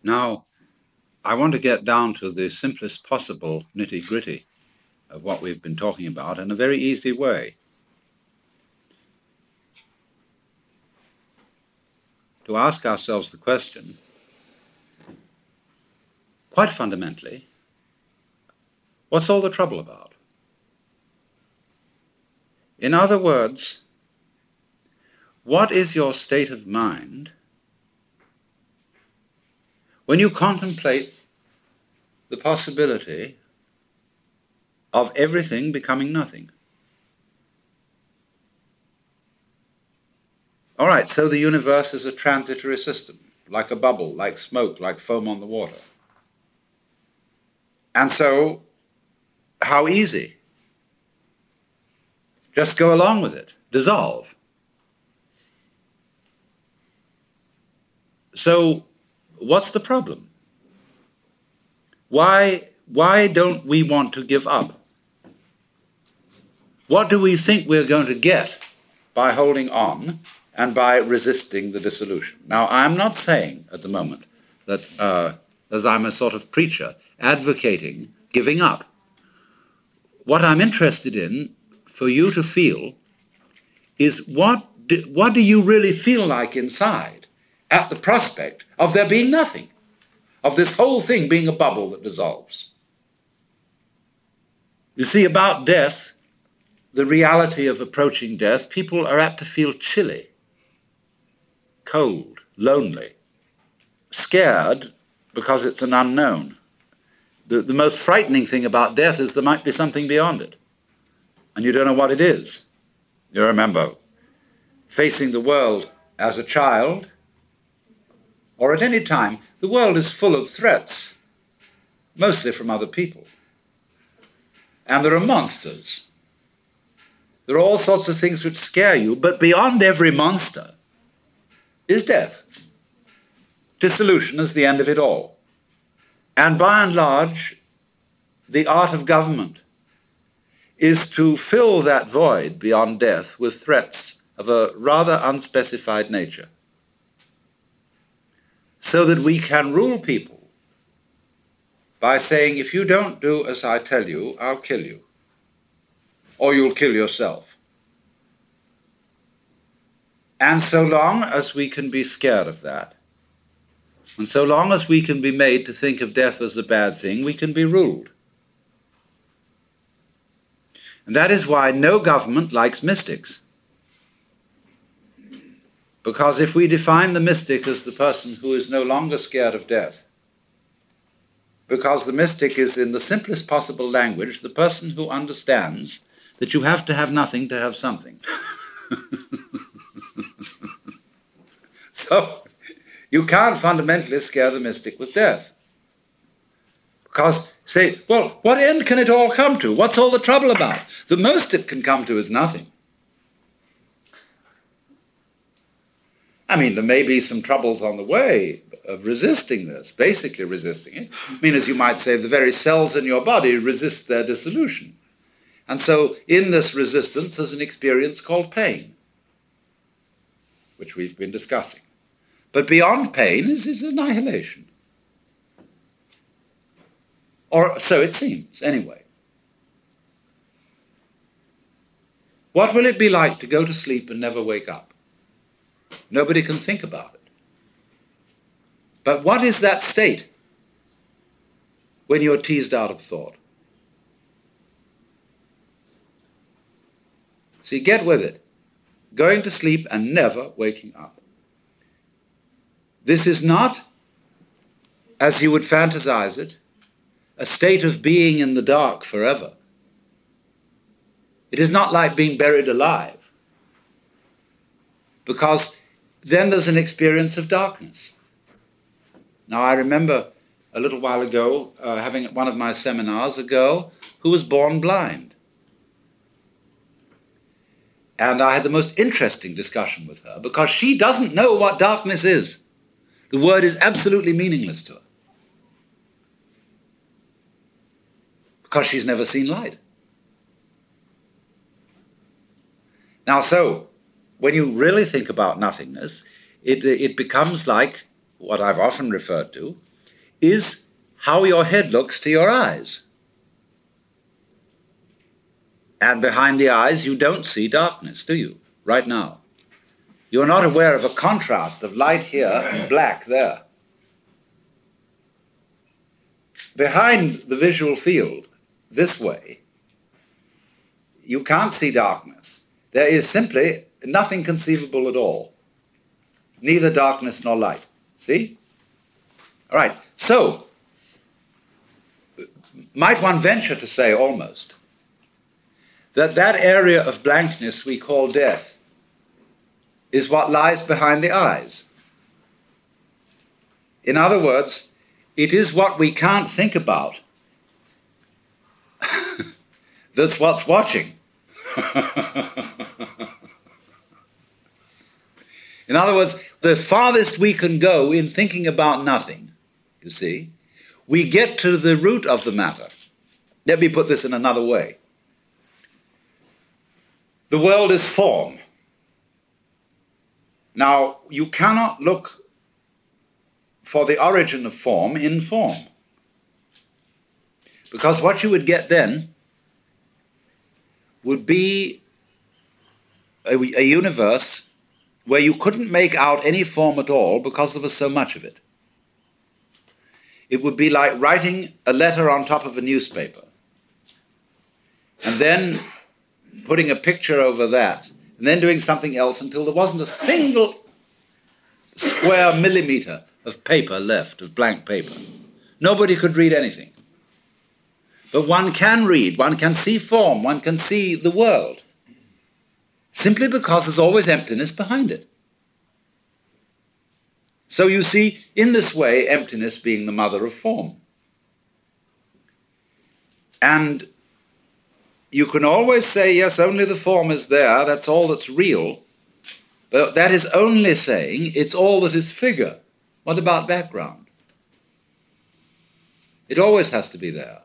Now, I want to get down to the simplest possible nitty-gritty of what we've been talking about in a very easy way. To ask ourselves the question, quite fundamentally, what's all the trouble about? In other words, what is your state of mind when you contemplate the possibility of everything becoming nothing? All right, so the universe is a transitory system, like a bubble, like smoke, like foam on the water. And so, how easy? Just go along with it, dissolve. So, what's the problem? Why don't we want to give up? What do we think we're going to get by holding on and by resisting the dissolution? Now, I'm not saying at the moment that, as I'm a sort of preacher, advocating giving up. What I'm interested in for you to feel is what do you really feel like inside at the prospect of there being nothing, of this whole thing being a bubble that dissolves? You see, about death, the reality of approaching death, people are apt to feel chilly, cold, lonely, scared because it's an unknown. The most frightening thing about death is there might be something beyond it, and you don't know what it is. You remember facing the world as a child, or at any time, the world is full of threats, mostly from other people. And there are monsters. There are all sorts of things which scare you, but beyond every monster is death. Dissolution is the end of it all. And by and large, the art of government is to fill that void beyond death with threats of a rather unspecified nature, so that we can rule people by saying, if you don't do as I tell you, I'll kill you, or you'll kill yourself. And so long as we can be scared of that, and so long as we can be made to think of death as a bad thing, we can be ruled. And that is why no government likes mystics. Because if we define the mystic as the person who is no longer scared of death, because the mystic is, in the simplest possible language, the person who understands that you have to have nothing to have something. So you can't fundamentally scare the mystic with death. Because, say, well, what end can it all come to? What's all the trouble about? The most it can come to is nothing. I mean, there may be some troubles on the way of resisting this, basically resisting it. I mean, as you might say, the very cells in your body resist their dissolution. And so in this resistance, there's an experience called pain, which we've been discussing. But beyond pain is annihilation. Or so it seems, anyway. What will it be like to go to sleep and never wake up? Nobody can think about it. But what is that state when you're teased out of thought? See, get with it. Going to sleep and never waking up. This is not, as you would fantasize it, a state of being in the dark forever. It is not like being buried alive, because then there's an experience of darkness. Now, I remember a little while ago having at one of my seminars a girl who was born blind. And I had the most interesting discussion with her, because she doesn't know what darkness is. The word is absolutely meaningless to her, because she's never seen light. Now, so, when you really think about nothingness, it becomes like what I've often referred to is how your head looks to your eyes. And behind the eyes, you don't see darkness, do you, right now? You're not aware of a contrast of light here and black there. Behind the visual field, this way, you can't see darkness. There is simply nothing conceivable at all. Neither darkness nor light. See? All right. So, might one venture to say almost that that area of blankness we call death is what lies behind the eyes. In other words, it is what we can't think about that's what's watching. In other words, the farthest we can go in thinking about nothing, you see, we get to the root of the matter. Let me put this in another way. The world is form. Now, you cannot look for the origin of form in form. Because what you would get then would be a universe where you couldn't make out any form at all because there was so much of it. It would be like writing a letter on top of a newspaper and then putting a picture over that and then doing something else until there wasn't a single square millimeter of paper left, of blank paper. Nobody could read anything. But one can read, one can see form, one can see the world, simply because there's always emptiness behind it. So you see, in this way, emptiness being the mother of form. And you can always say, yes, only the form is there, that's all that's real. But that is only saying it's all that is figure. What about background? It always has to be there.